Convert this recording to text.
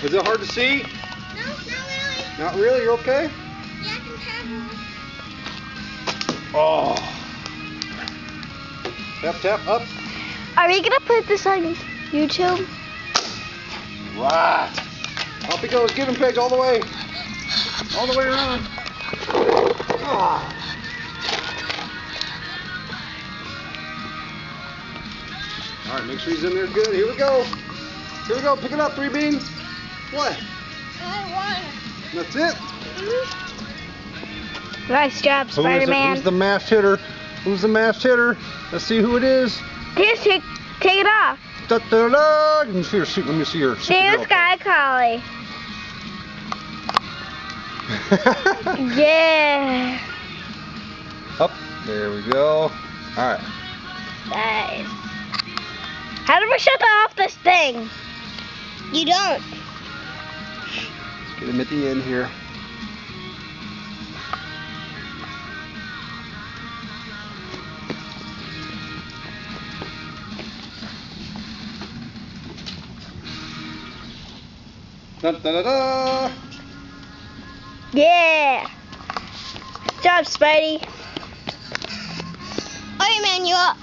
Is it hard to see? No, not really. Not really? You're okay? Yeah, I can tap one. Oh. Tap, tap, up. Are we gonna put this on YouTube? Right. Up he goes. Get him, Paige, all the way. All the way around. Oh. All right, make sure he's in there good. Here we go. Here we go. Pick it up, 3B. What? That's it. Nice job, Spider-Man. Who's the masked hitter? Who's the masked hitter? Let's see who it is. Just take it off. Da, da, da. Let me see her. Let me see her. There's Sky Collie. Yeah. Up. There we go. All right. Nice. How do we shut off this thing? You don't. Get him at the end here. Da, da, da, da. Yeah. Good job, Spidey. Iron Man, you up.